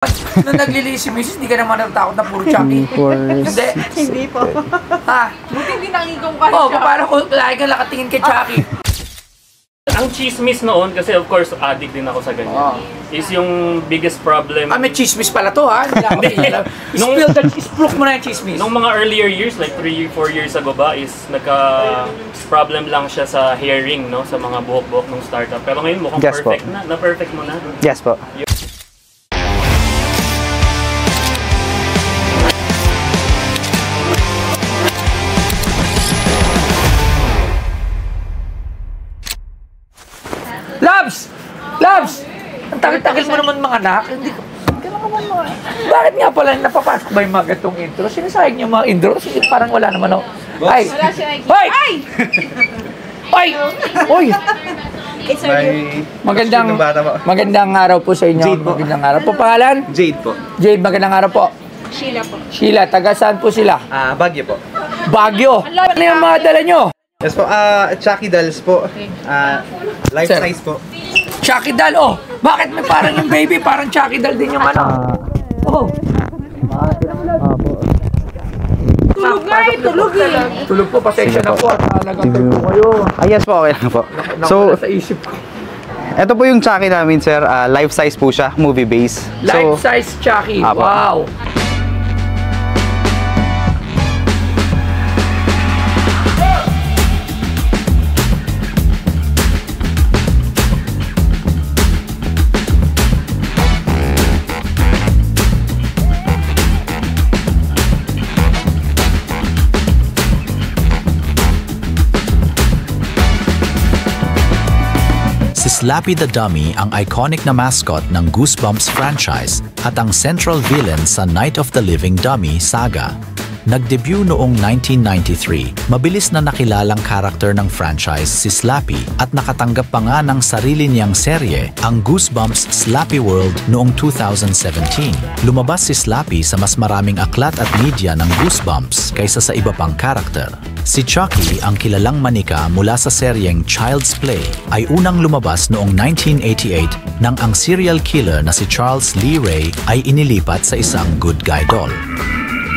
Nung naglilinis si Mrs., hindi ka naman natakot na puro Chucky. Hindi. Hindi po. Ha? Buti hindi nangigong ka Oo, paano kung lagi kang nakatingin kay Chucky? Ang chismis noon, kasi of course, addict din ako sa ganyan, is yung biggest problem. May chismis pala to, ha? Spill that, isplok mo na yung chismis. Nung mga earlier years, like 3-4 years ago ba, is nagka-problem lang siya sa hearing, no? Sa mga buhok-buhok ng startup. Pero ngayon mukhang Yes, perfect po. na. Na-perfect mo na. Yes po. Labs! Labs! Ang takil-takil mo naman mga anak. Hindi ko... Bakit nga pala napapasok ba yung mga gatong intro? Sinasayag niyo mga intro? Kasi parang wala naman ako. Ay! Wala siya nakikita. Ay! Ay! Uy! Magandang araw po sa inyo. Jade po. Magandang araw po. Pangalan? Jade po. Jade, magandang araw po. Sheila po. Sheila, taga saan po sila? Baguio po. Baguio. Ano yung mga dala nyo? Yes po, Chucky dolls po. Life Sir. size po. Chucky doll, oh! Bakit may parang yung baby, parang Chucky doll din yung ano? Oh! Tulog nga eh, tulog eh. Tulog po, pasensya na po at nagantay po kayo. Yes po, okay lang po. So, sa isip ko. Ito po yung Chucky namin, sir. Life size po siya, movie base. Life size Chucky, Apo. wow! Si Slappy the Dummy ang iconic na mascot ng Goosebumps franchise at ang central villain sa Night of the Living Dummy saga. Nag-debut noong 1993, mabilis na nakilalang karakter ng franchise si Slappy at nakatanggap pa nga ng sarili niyang serye, ang Goosebumps Slappy World noong 2017. Lumabas si Slappy sa mas maraming aklat at media ng Goosebumps kaysa sa iba pang karakter. Si Chucky, ang kilalang manika mula sa seryeng Child's Play, ay unang lumabas noong 1988 nang ang serial killer na si Charles Lee Ray ay inilipat sa isang good guy doll.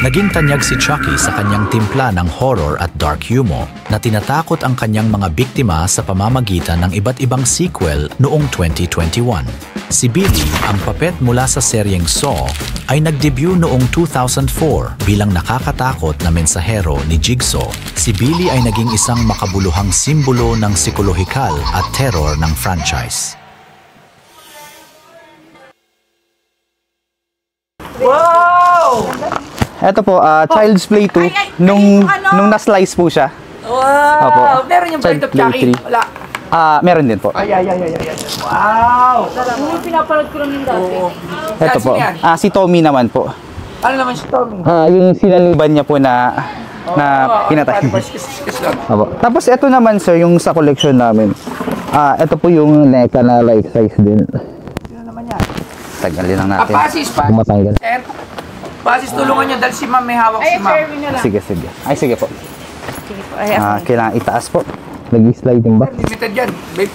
Naging tanyag si Chucky sa kanyang timpla ng horror at dark humor na tinatakot ang kanyang mga biktima sa pamamagitan ng iba't ibang sequel noong 2021. Si Billy, ang papet mula sa seryeng Saw, ay nag-debut noong 2004 bilang nakakatakot na mensahero ni Jigsaw. Si Billy ay naging isang makabuluhang simbolo ng psikolohikal at terror ng franchise. Wow! Ito po, Child's Play 2. Nung na-slice po siya. Wow! Opo. Meron yung Bride of Child Play Chucky? 3. Wala. Meron din po. Ay. Wow! Yung pinapanood ko lang yung dati. Oo. Ito po. Sino yan? Si Tommy naman po. Ano naman si Tommy? Yung sinaliban niya po na pinatay. Lang. Opo. Tapos ito naman, sir, yung sa collection namin. Ito po yung NECA na life size din. Sino naman yan? Tagalin lang natin. Pasis. Kumatanggal. Sir, Pasis, tulungan nyo dahil si ma'am may hawak si Ay, ma'am. Sherwin na lang. Sige. Ay, sige po. Sige po. Ay, ako. Kailangan itaas po. Nag-sliding ba? Limited yan. Babe,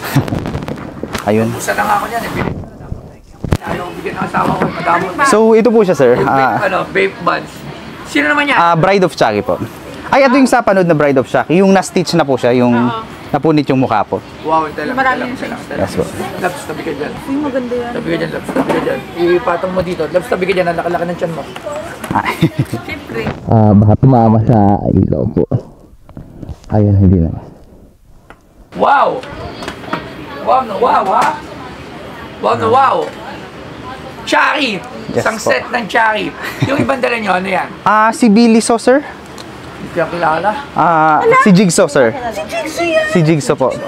Ayun. busa na nga ako yan. Ayaw bigyan ng asawa ko. Madamot. So, ito po siya, sir. Yung babe buds. Sino naman yan? Bride of Chucky po. Ay, ito yung sa panood na Bride of Chucky. Yung na-stitch na po siya, yung napunit yung mukha po. Wow, talang. Marami yung Yes po. Labs, tabi ka dyan. Uy, maganda yan. Tabi ka dyan, Labs, tabi ka dyan. Ipatong mo dito. Labs, tabi ka dyan. Ang laki-laki ng tiyan mo. Siyempre. Baka tumama sa ilaw po. Ayun, hindi na. Wow! Wow na wow, ha? Wow na wow! Chucky! Yes Isang po. set ng Chucky. Yung ibang dala nyo, ano yan? Si Billy Saw, sir. Hindi ko kilala. Si Jigsaw, sir. Si Jigsaw yan. Si Jigsaw po. Si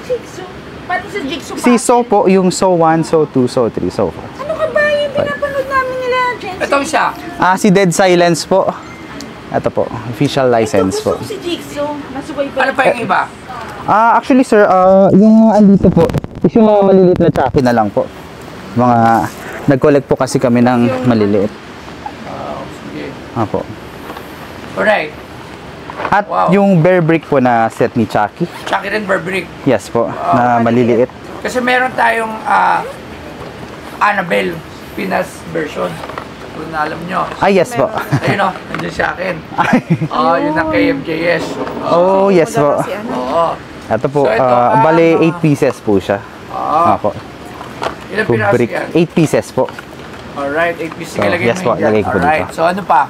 Jigsaw. Pati sa Jigsaw pa. Si Saw po, yung Saw 1, Saw 2, Saw 3, Saw 4. Ano ka ba yung pinapanood namin nila, Jensen? Itong siya. Si Dead Silence po. Ito po, official license po. Ito, gusto ko si Jigsaw. Nasubay pa. Ano pa yung iba? Actually, sir, yung mga andito po, is yung mga maliliit na Chucky na lang po. Mga, nag-collect po kasi kami ng maliliit. Sige. Apo. Alright. At Wow. yung bear brick po na set ni Chucky. Chucky rin Burberry. Yes po, na maliliit. Kasi meron tayong Annabelle Pinas version. Kung alam nyo. Yes po. Ayun o, nandiyan sa akin. Yun ang kay MJS. Oh, yes po. Oo. Ito po, So, ito, bale 8 pieces po siya. Opo. Ilang piraso Kubrick. yan? 8 pieces po. Alright, 8 pieces. So, Ilagay yes mo po, yun dyan. lagay ko po dito. Alright, so ano pa?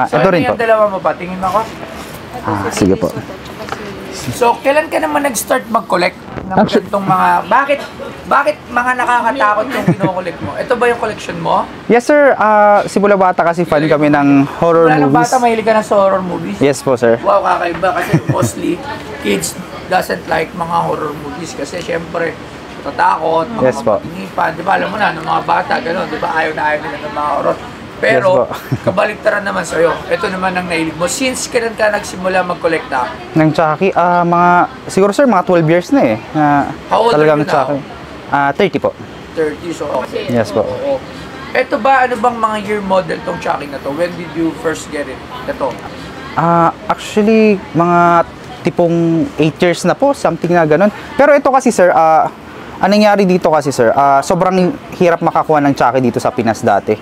So, Ito rin po. yung dalawa mo pa? Tingin ako. Sige po. So, kailan ka naman nag-start mag-collect ng ganitong mga... Bakit mga nakakatakot yung kino-collect mo? Ito ba yung collection mo? Yes sir, simula bata kasi fan kami ng horror Wala nang movies. bata, mahilig ka na sa horror movies? Yes po sir. Wow, kakaiba kasi mostly kids doesn't like mga horror movies kasi syempre natatakot, mga Yes po. mapaginipan, di ba alam mo na, ng mga bata, gano'n, di ba ayaw na ayaw nila ng mga horror. Pero, Yes po. kabaliktaran naman sa'yo, ito naman ang nahilig mo. Since kailan ka nagsimula mag-collecta? Ng Chucky, siguro sir, mga 12 years na eh. How old are Talagang you now? Chucky. 30 po. 30, so okay. Yes po. Oo. Ito ba, ano bang mga year model tong Chucky na to? When did you first get it? Ito. Actually, mga tipong 8 years na po, something na ganun. Pero ito kasi sir, anong nangyari dito kasi sir, sobrang hirap makakuha ng Chucky dito sa Pinas dati.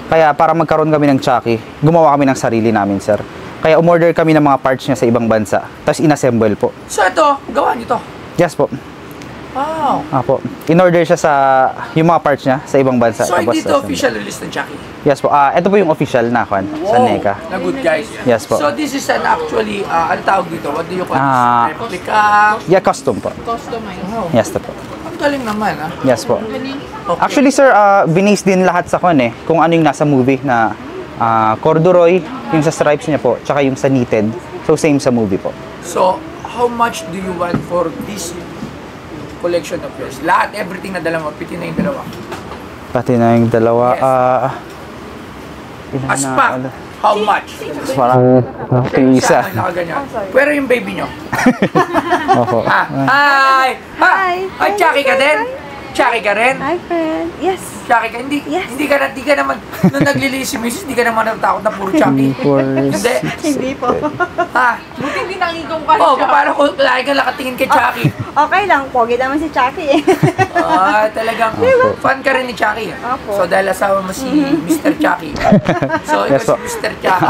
Kaya para magkaroon kami ng Chucky, gumawa kami ng sarili namin sir. Kaya umorder kami ng mga parts niya sa ibang bansa, tapos inassemble po. So ito, gawa nito. Yes po. Wow. Apo. In-order siya sa yung mga parts niya sa ibang bansa. So hindi ito assemble. official release ng Chucky? Yes po. Ito po yung official na kwan sa NECA. Na good guys. Yes po. So this is an actually, ano tawag dito? What do you call this? Replica? Yeah, custom po. Customize. Wow. Yes po. Ang galing naman Yes po. Galing. Okay. Actually sir, binase din lahat sa kwan kung ano yung nasa movie na corduroy, yung sa stripes niya po, tsaka yung sa knitted. So same sa movie po. So, how much do you want for this collection of yours? Lahat, everything na dala mo, piti na yung dalawa. Pati na yung dalawa. Yes. Aspak, how much? Parang isa. Nakaganyan. Pero yung baby nyo. Opo. Hi! Hi. Ay, Chucky ka din? Chucky ka rin? Hi, friend. Yes. Chucky ka? Hindi, Yes. hindi ka naman, nung naglilinis si Mrs., hindi ka naman natakot na puro Chucky. Hindi. Hindi po. Ha? Buti hindi nakikong ka Oh, siya. paano kung lagi kang nakatingin kay Chucky? Okay lang. Pogi naman si Chucky eh. Talagang fan ka rin ni Chucky. Opo. So, dahil asawa mo si Mr. Chucky. So, Yes, ikaw po. si Mr. Chucky.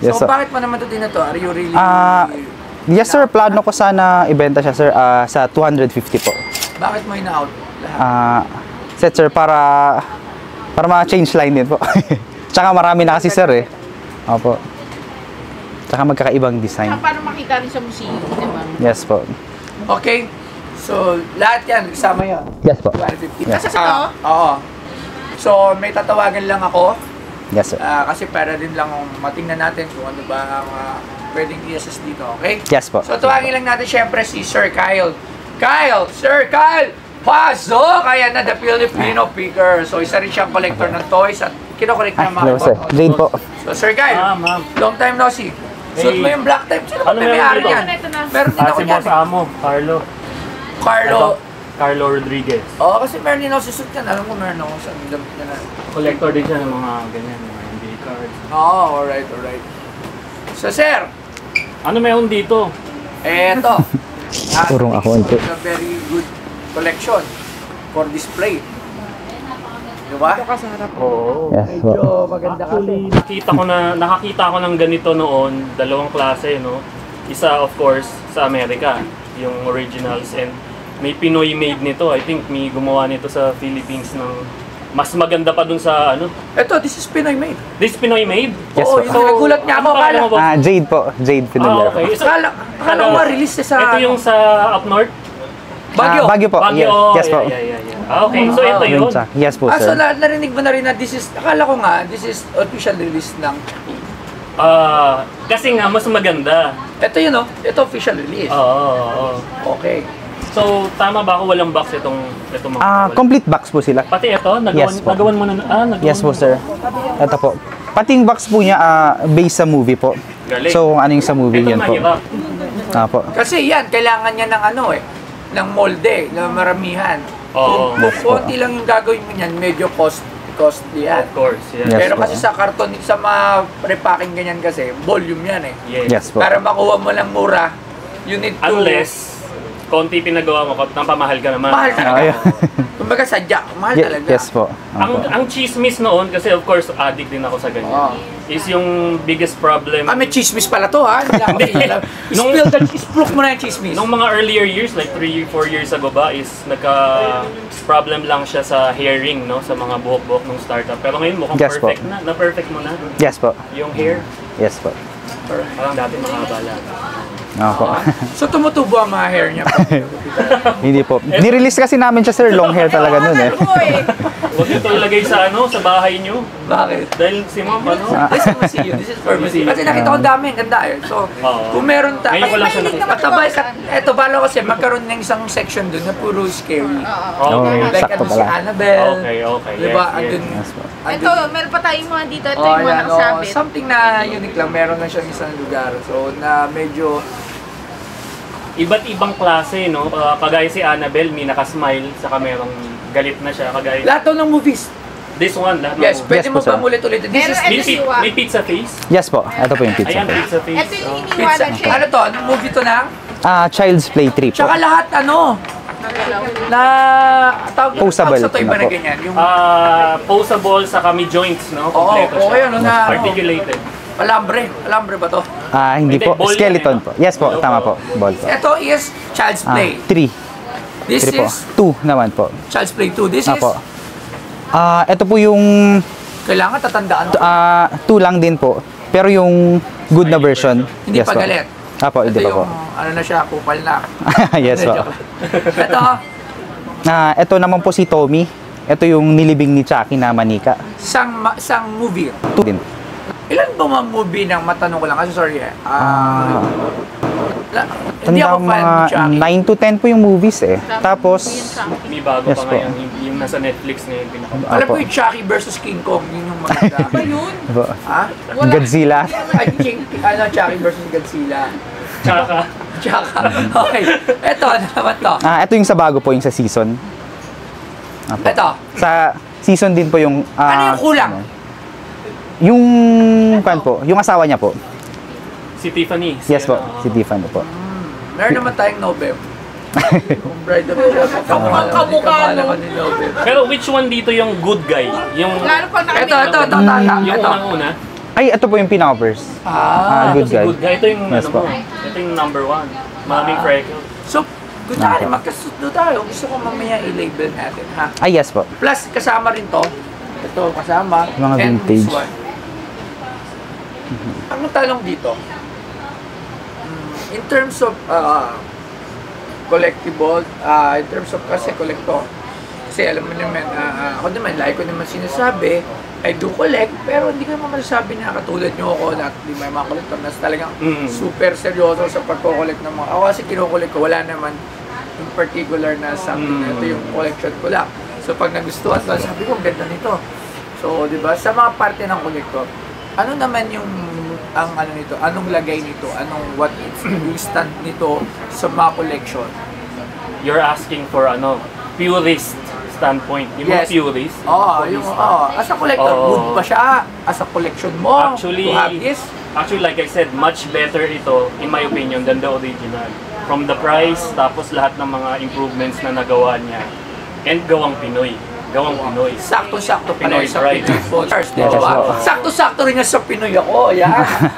Yes, So, po. bakit mo naman ito dito? Are you really... Yes sir, plano ko sana ibenta siya sir sa 250 po. Bakit mo ina-out lahat? Set sir para ma-change line din po. Tsaka marami na kasi sir eh. Opo. Tsaka magkakaibang design. Para makita rin sa museum, di ba? Yes po. Okay. So, lahat yan, kasama yan. Yes po. 250. Yes. Oo. So, may tatawagan lang ako. Yes sir. Kasi para din lang matingnan natin kung ano ba ang pwedeng i-assess dito, okay? Yes po. So, tawagin lang natin syempre si Sir Kyle. Sir Kyle! Pasok! Kaya na, the Filipino Picker. So, isa rin siyang collector ng toys at kinokollect ng mga Hello sir. Jade po. So, Sir Kyle, Ma'am. long time no see. Suot mo yung black type. Sino ba Ano may meron may-ari dito? yan? Ito na. Meron din ako Si yan. Boss Amo, Carlo. Carlo. Carlo Rodriguez. Oo, kasi meron din ako susut yan. Alam ko meron ako sa damit niya na. Collector din siya ng mga ganyan, mga NBA cards. Oo, alright. So, sir, Ano meron dito? eto. Purong ako ito. A very good collection for display. Diba? Oo. Yes po. Medyo maganda Actually, kasi. nakakita ko ng ganito noon, dalawang klase, no? Isa, of course, sa Amerika, yung originals, and may Pinoy made nito. I think may gumawa nito sa Philippines ng mas maganda pa dun sa ano. Eto, this is Pinoy made. This Pinoy made? Yes Oo, po. yun, nagulat niya ako. Ano pangalan mo, boss? Jade po. Jade Pinulero. okay. So, Akala ko ma-release sa... ito yung sa up north? Bagyo. Bagyo po. Baguio. Yes po. Yeah. Okay, so ito yun. Yes po So sir. narinig mo na rin na this is... Akala ko nga, this is official release ng... Kasi nga, mas maganda. Ito yun, oh. Ito official release. Oo. Okay. So, tama ba ako walang box itong mga Complete box po sila. Pati ito, Yes po. nagawan mo na, nagawan Yes po mo. sir. Ito po. Pati yung box po niya based sa movie po. Galing. So kung ano yung sa movie Ito yun po. mahirap. Po. Kasi yan, kailangan niya ng ano ng molde, ng maramihan. Oo. Kung konti lang yung gagawin mo niyan, medyo costly yan. Of course, yeah. Yes. Pero po. kasi sa karton, sa mga repacking ganyan kasi, volume yan Yes. Yes po. Para makuha mo lang mura, you need to... konti pinagawa mo, napamahal ka naman. Mahal talaga. Ayun. Kumbaga sadya, mahal talaga. Yes po. Ang chismis noon, kasi of course, addict din ako sa ganyan, Oo. is yung biggest problem. May chismis pala to, ha? Hindi ako alam. Spill the sprook mo na yung chismis. Nung mga earlier years, like 3-4 years ago ba, is nagka-problem lang siya sa hearing, no? Sa mga buhok-buhok ng startup. Pero ngayon mukhang Yes po. perfect na. Na-perfect mo na. Yes po. Yung hair, Yes po. parang dati mahaba lang. Opo. So tumutubo ang mga hair niya. Hindi po. Nirelease kasi namin siya, sir. Long hair talaga nun eh. Huwag nyo ito ilagay sa sa bahay nyo. Bakit? Dahil si ma'am, This is Masillo. This is for Masillo. Kasi nakita ko dami, ang ganda eh. So, Oo. kung meron Ngayon ko lang siya nakita. Patabay sa, eto, balo kasi magkaroon ng isang section dun na puro scary. Okay. Like Sakto ano si pala. Annabelle. Okay. Diba? Yes, yes. Andun, Yes po. Ito, meron pa tayong mga dito. Ito Oh, yung mga yan, nakasabit. something na unique lang. Meron na siyang isang lugar. So, na medyo... Iba't ibang klase, no? Kagaya si Annabelle, may nakasmile, saka merong galit na siya. Kagaya Lahat to ng movies. this one, lahat Yes, ng pwede Yes mo po, sir. pa ulit-ulit. This Meron is may, Ito siwa. may pizza face. Yes po. Ito po yung pizza. Ayan, pizza face. Ito yung pizza. iniwanan siya. Ano to? Anong movie to na? Child's Play 3 po. Tsaka lahat ano? Na... Tawag Posable sa to iba na na po. ganyan. Yung Posable, saka may joints, no? Kompleto okay, siya. ano na, ano. Articulated. alambre. Alambre ba to? Hindi Hindi, po. ball Skeleton yan, po. Yes po. Tama po. Ball po. Ito is Child's Play. 3. This 3 po. is 2 naman po. Child's Play 2. This is... Apo. Ito po yung Kailangan tatandaan to. 2 lang din po. Pero yung good na version. Hindi yes pa po. galit. Apo, Ito hindi pa po. yung, ano na siya, kupal na. Yes po. Joke lang. Ito, Ito naman po si Tommy. Ito yung nilibing ni Chucky na manika. sang movie. 2 din. Ilan ba mga movie ng matanong ko lang? Kasi sorry eh. Hindi Tanda ako fan mga ni Chucky. 9 to 10 po yung movies eh. Tapos, May bago Yes pa po. ngayon. Yung nasa Netflix na yun. Alam Apo. ko yung Chucky versus King Kong. Yun yung maganda. Ba yun? Ha? Godzilla. Ay, Chucky versus Godzilla. Tsaka, Tsaka. Okay. Ito, ano naman to? Ito yung sa bago po, yung sa season. Apo. Ito. Sa season din po yung... Ano yung kulang? Yung, yung asawa niya po. si Tiffany. Yes po, ano, si Tiffany po. Meron naman tayong Nobel. Yung bride of the kamukha naman ni Nobel. Pero which one dito yung good guy? Yung Lalo pag Ito, nakabit. tata. yung Ito. unang-una? Ay, ito po yung pinaka-verse. Ah. Good Ito si guy. good guy. Ito yung Yes ano po. mo. Ito yung number 1. Maraming freckles. So, kunwari, magkasundo tayo. Gusto ko mamaya i-label natin, ha? Ay, yes po. Plus, kasama rin to. Ito, kasama. Mga And vintage. this one. Ang tanong dito, in terms of collectible, in terms of kasi collector, kasi alam mo naman, ako naman, like ko naman sinasabi, I do collect, pero hindi ko naman masasabi na katulad nyo ako, na di may mga collector na talagang super seryoso sa pagko-collect ng mga, ako kasi kino-collect ko, wala naman in particular na something na ito yung collection ko lang. So pag nagustuhan ko, sabi ko, ang ganda nito. So, di ba, sa mga parte ng collector, ano naman yung ang ano nito, anong lagay nito, anong what is yung stand nito sa mga collection? You're asking for ano, purist standpoint. Yung Yes. mga purist. As a collector, Oo. good ba siya? As a collection mo, Actually, to have this? Actually, like I said, much better ito, in my opinion, than the original. From the price, tapos lahat ng mga improvements na nagawa niya. And gawang Pinoy. Gawang Pinoy. Sakto-sakto pala Pinoy sa pride. Pinoy Posters, di Yes, ba? oo. Sakto-sakto rin yan sa Pinoy ako, yan.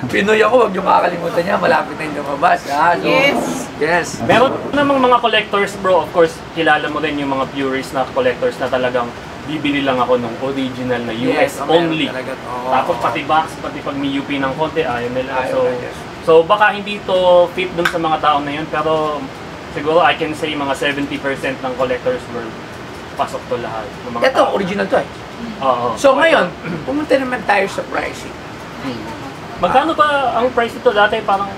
Pinoy ako, huwag niyo kakalimutan niya, malapit na yung lumabas. So, Yes. Yes. Meron namang mga collectors, bro. Of course, kilala mo rin yung mga purist na collectors na talagang bibili lang ako ng original na US Yes, meron only. talaga to. Oo. Tapos pati box, pati pag may UP ng konti, ayaw nila. Ayaw na, yes. So baka hindi to fit dun sa mga tao na yun, pero siguro I can say mga 70% ng collectors world, pasok to lahat. Ng mga Ito, tao. original to eh. Oo. So ngayon, pumunta naman tayo sa pricing. Magkano ba ang price nito dati? Parang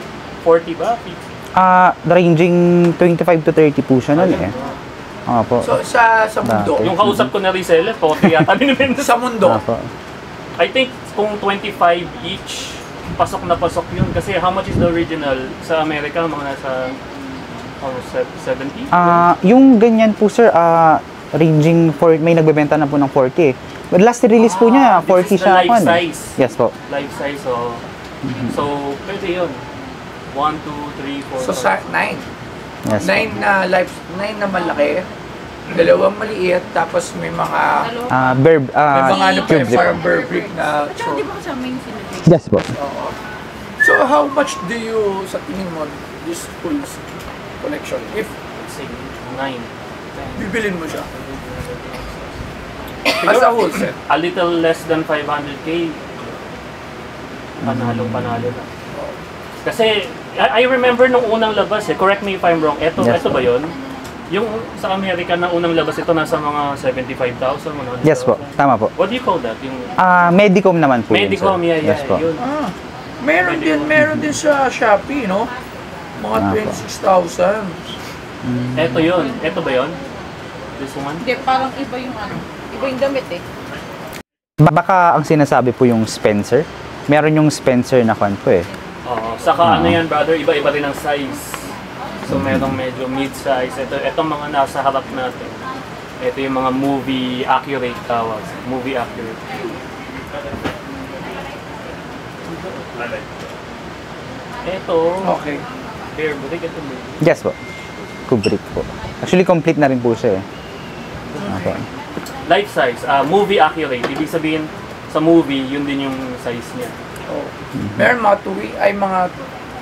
40 ba? 50? Ranging 25 to 30 po siya nun eh. Po. So sa mundo, Yung kausap ko na reseller, 40 yata binibenta. sa mundo, Po. I think kung 25 each, pasok na pasok yun. Kasi how much is the original sa Amerika? Mga nasa 70? Yung ganyan po sir, ranging for may nagbebenta na po ng 40 eh. But last release po niya, 40 this is the siya life po. ano. size. Yes po. Life size, so pwede yun. 1, 2, 3, 4, so sa 9. Yes po. 9 na malaki, 2 maliit, tapos may mga Burberry, may mga ano pa cube yun, parang Burberry na Tsaka di ba kasama yung sinunod? Yes po. Oo. So how much do you, sa tingin mo, this full collection? If Say, 9. bibilin mo siya as a whole set. A little less than 500k. Panalo na. Kasi, I remember nung unang labas correct me if I'm wrong, ito Yes, ba yun? Yung sa Amerika na unang labas ito nasa mga 75,000, 100,000. Yes po, tama po. What do you call that? Yung Medicom naman po yun, Medicom, sir. yeah, Yes po. yun. Meron din sa Shopee, no? Mga 26,000. Ito yun. Ito ba yun? This one? Hindi, parang iba yung iba yung damit eh. Baka ang sinasabi po yung Spencer. Meron yung Spencer na kwan po eh. Oo. Saka ano yan, brother, iba-iba rin ang size. So merong medyo mid-size. Ito mga nasa harap natin. Ito yung mga movie accurate tawag. Movie accurate. Ito. Okay. Bear brick. Ito mo. Yes po. Kubrick po. Actually, complete na rin po siya eh. Okay. Life size. Movie accurate. Ibig sabihin, sa movie, yun din yung size niya. Oh. Meron mga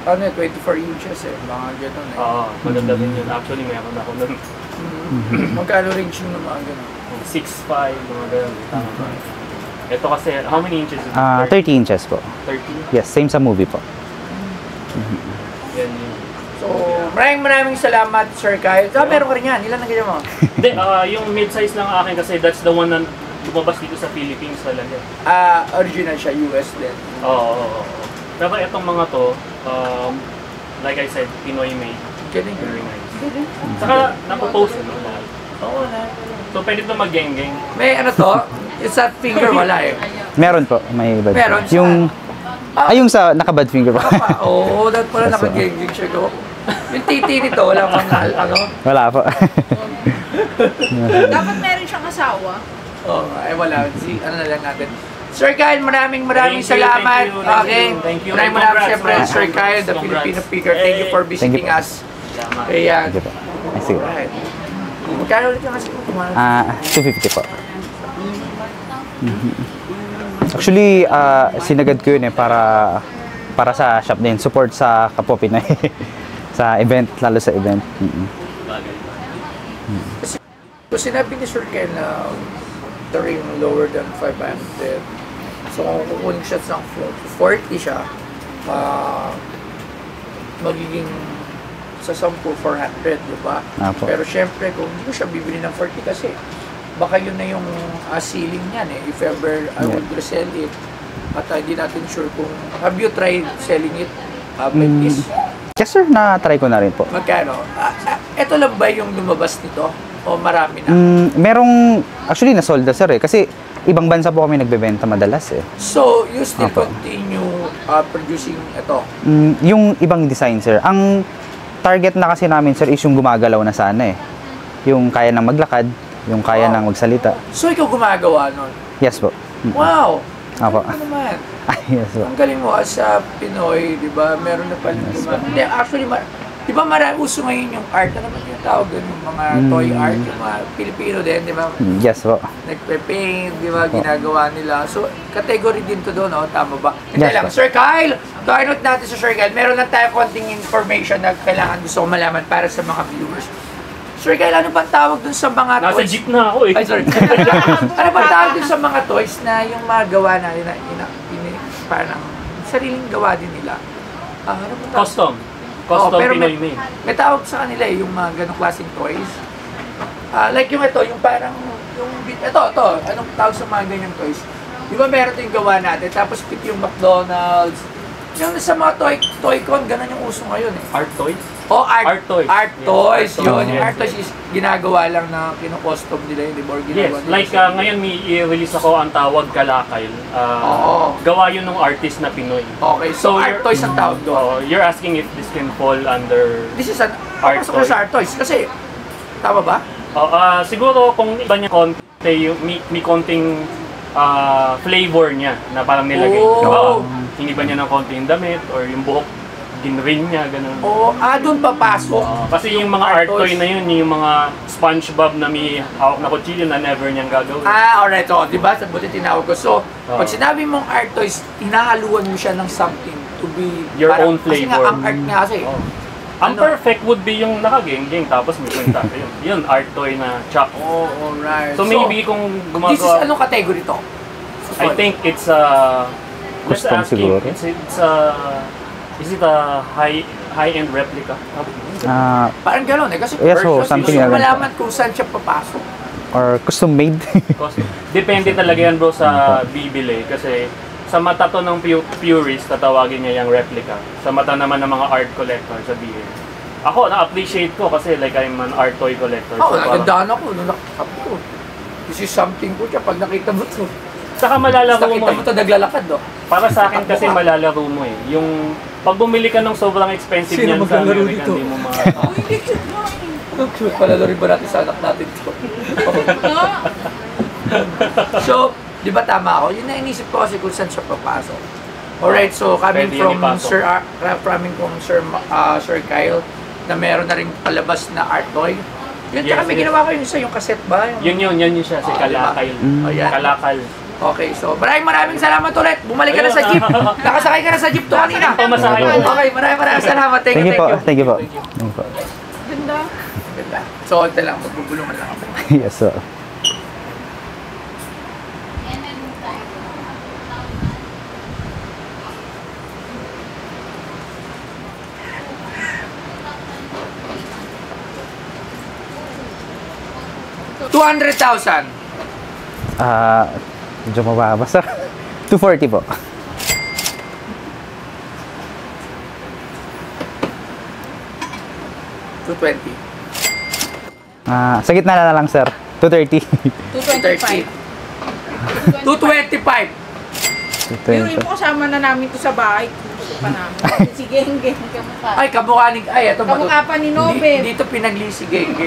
24 inches eh. Mga gano'n eh. Oo. Maganda din yun. Actually, meron ako nun. Magkano range yung mga gano'n? 6'5", mga ganun. Tama ba? Ito kasi, how many inches is it? 30 inches po. 30? Yes, same sa movie po. Yan yun. So, maraming salamat, Sir Kyle. Meron ka rin yan. Ilan na ganyan mo? Hindi, yung mid-size lang akin kasi that's the one na lumabas dito sa Philippines talaga. Original siya, US din. Oo. Pero itong mga to, like I said, Pinoy made. Galing. Very nice. Saka, napopost no? Oo na. So, pwede ito mag-geng-geng. May ano to? Yung sa finger wala eh. Meron po, may bad Meron finger. Yung yung sa naka-bad finger po. Oo, dapat pala Yes, naka-geng-geng siya ko. Yung titi nito, wala pang ano. Wala po. Dapat meron siyang asawa. Oo, ay wala. Ano na lang natin. Sir Kyle, maraming Thank you, salamat. thank you, Okay. thank you. Maraming Congrats, Siyempre, man. Sir Kyle, the Congrats. Filipino Picker. Thank you for visiting po. us. Salamat. Ayan. Sige po. Ay, sige. Alright. Magkano ulit yung kasi kung 250 po. Actually, sinagad ko yun para sa shop din. Support sa kapwa Pinoy. Sa event, lalo sa event. So sinabi ni Sir Ken na the ring lower than 500. So kung kukunin siya sa 40 siya, magiging sa 10, 400, di ba? Apo. Pero syempre, kung hindi ko siya bibili ng 40 kasi, baka yun na yung ceiling niyan eh. If ever I would resell it, at hindi natin sure kung, have you tried selling it like this? Yes sir, na-try ko na rin po. Magkano? Ito lang ba yung lumabas nito? O marami na? Merong, actually na-sold na sir eh. Kasi ibang bansa po kami nagbebenta madalas eh. So, you still Apo. continue producing ito? Yung ibang design sir. Ang target na kasi namin sir is yung gumagalaw na sana eh. Yung kaya nang maglakad, yung kaya nang magsalita. So, ikaw gumagawa nun? Yes po. Wow! Apo. Ano naman? Ay, yes po. Ang galing mo as a Pinoy, di ba? Meron na palang Hindi, actually, di ba uso ngayon yung art? Ano naman yung tawag doon? Yung mga toy art, yung mga Pilipino din, di ba? Yes po. Nagpe-paint, di ba? Ginagawa nila. So, category din to doon, no? Tama ba? Hindi Yes, lang. po. Sir Kyle, download natin sa Sir Kyle. Meron lang tayo konting information na kailangan gusto ko malaman para sa mga viewers. Sir Kyle, ano bang tawag dun sa mga Nasa toys? jeep na ako eh. Ay, sorry. Ano bang tawag dun sa mga toys na yung mga gawa na parang sariling gawa din nila? Ano bang tawag? Custom. Custom pero Pinoy made. may tawag sa kanila eh, yung mga ganong klaseng toys. Like yung ito, yung parang, ito, anong tawag sa mga ganyang toys? Di ba meron ito yung gawa natin, tapos pit yung McDonald's. Yung sa mga toy-con, ganun yung uso ngayon eh. Art toys? Art toys. Art Yes, toys, art yun. toys, Yung yes. art toys is ginagawa lang na kino-custom nila yun, di ba? Or Yes, ginagawa nila like sa- ngayon may i-release ako ang tawag Kalakal. Oo. Gawa yun ng artist na Pinoy. Okay, so art you're- toys ang tawag doon. You're asking if this can fall under... This is an Art pasok na sa art toys. Kasi, tama ba? Siguro kung iba niya konti, may konting flavor niya na parang nilagay. Oh. Diba? Hindi ba niya ng konti yung damit or yung buhok rin niya, ganun. O, doon papasok. Kasi yung mga art toy na yun, yung mga SpongeBob na may hawak na kutsilyo na never niyang gagawin. Alright. So, di ba? Sa buti tinawag ko. So, pag sinabi mong art toys, hinahaluan mo siya ng something to be Your own Kasi nga, flavor. ang art nga kasi. Ang perfect would be yung naka-geng-geng tapos may kwenta. Yun, art toy na chop. Alright. So maybe kung This is gumagawa... anong category to? I think it's a... Let's Custom ask siguro. him. It's a... Is it a high-end replica? Parang gano'n eh. Kasi Yes, commercial, something gusto like that. malaman kung saan siya papasok. Or custom made. Depende talaga yan bro sa bibili kasi sa mata to ng purist, tatawagin niya yung replica. Sa mata naman ng mga art collector, sabihin. Ako, na-appreciate ko kasi like I'm an art toy collector. Oo, parang- nagandaan ako. Nung nakakapi ko. This is something good kapag nakita mo to. Saka malalaro mo Nakita mo to naglalakad, no? Para sa akin kasi malalaro mo eh. Yung pag bumili ka ng sobrang expensive Sino niyan sa maglalaro America, dito? hindi mo Hindi cute mo eh. Cute pala rin ba natin sa anak natin to? So, di ba tama ako? Yun na inisip ko kasi kung saan siya papasok. Alright, so coming Pwede yun from ipasok. Sir Kyle, na meron na rin palabas na art toy. Yun, Yes, tsaka may yes. ginawa ko yung isa, yung cassette ba? Yan siya, si Kalakal. Ayan. Kalakal. Okay, so maraming salamat ulit. Bumalik ka na sa jeep. Nakasakay ka na sa jeep to kanina. Pamasahe. Okay, maraming salamat. Thank you, Thank you po. Ganda. Ganda. So, ito lang, magbubulungan lang ako. Yes, sir. $200,000. Medyo mababa, sir. 240 po. $220. Sa gitna na lang, sir. 230. 225. 225. Pero yung kasama na namin to sa bahay. Gusto pa namin. Sige, hingge. Kamukha. Ay, kamukha ni... Ay, ito ba? Kamukha pa ni Nobel. Dito pinaglisi, geng.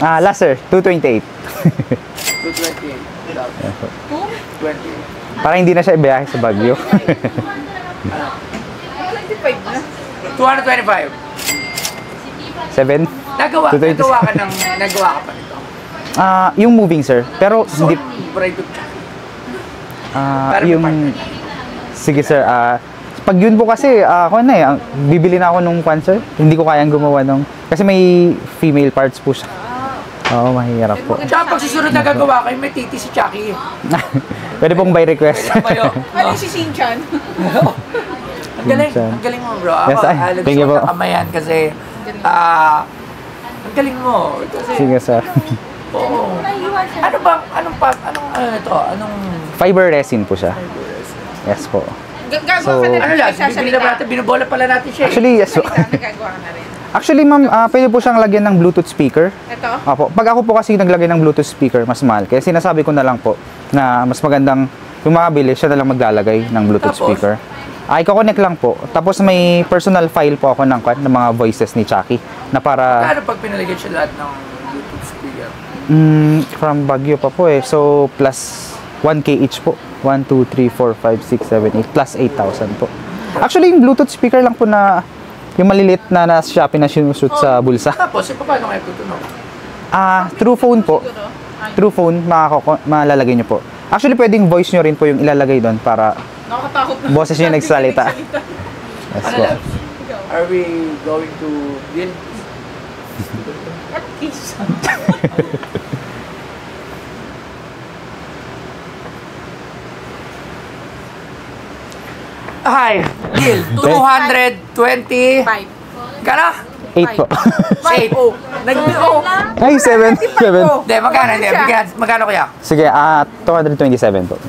Last, sir. 228. 228. 20. Para hindi na siya ibiyahe sa Baguio. 25 na. 225. 7. Nagawa ka pa nito. Yung moving, sir. Pero So, hindi... bright of Parang yung... Sige, sir. Pag yun po kasi, ako na eh. Bibili na ako nung cancer. Hindi ko kayang gumawa nung... Kasi may female parts po siya. Oo, mahirap po. Tsaka pag susunod na gagawa kayo, may titi si Chucky. Pwede pong by request. Kayo. Ano si Shinchan? Ang galing mo bro. Ako, Yes, thank you po. kamayan kasi, ang galing mo. Kasi, Sige, sir. oo. Anong Fiber resin po siya. Yes po. Gagawa ka na ano rin. lang, bibili na ba natin, binubola pala natin siya. Actually, yes po. Nagagawa ka na rin. Actually, ma'am, pwede po siyang lagyan ng Bluetooth speaker. Ito? Opo. Pag ako po kasi naglagay ng Bluetooth speaker, mas mahal. Kaya sinasabi ko na lang po na mas magandang yung makabili, siya na lang maglalagay ng Bluetooth Tapos? speaker. I-connect lang po. Tapos may personal file po ako ng mga voices ni Chucky na para Ano pag pinalagyan siya lahat ng Bluetooth speaker? from Baguio pa po eh. So, plus 1K each po. 1, 2, 3, 4, 5, 6, 7, 8. Plus 8,000 po. Actually, yung Bluetooth speaker lang po na yung malilit na nasa Shopee na sinushoot sa bulsa. Tapos, paano kayo tutunog? Through phone po. Through phone, malalagay nyo po. Actually, pwedeng voice nyo rin po yung ilalagay doon para Nakakatakot na. boses nyo nagsalita. Yes Ano po. lang? Are we going to deal? Ano kiss? Hi, deal. 220. 5. Kano? 8 po. 8. Ay, 7. 7. Hindi, magkano kaya? Sige, 227 po.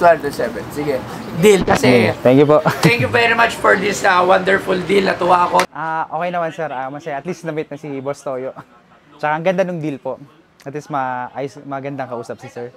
207. Sige. Deal. Kasi, Thank you po. thank you very much for this wonderful deal. Natuwa ako. Okay naman, sir. Masaya. At least na-meet na si Boss Toyo. Tsaka ang ganda ng deal po. At least magandang kausap si sir.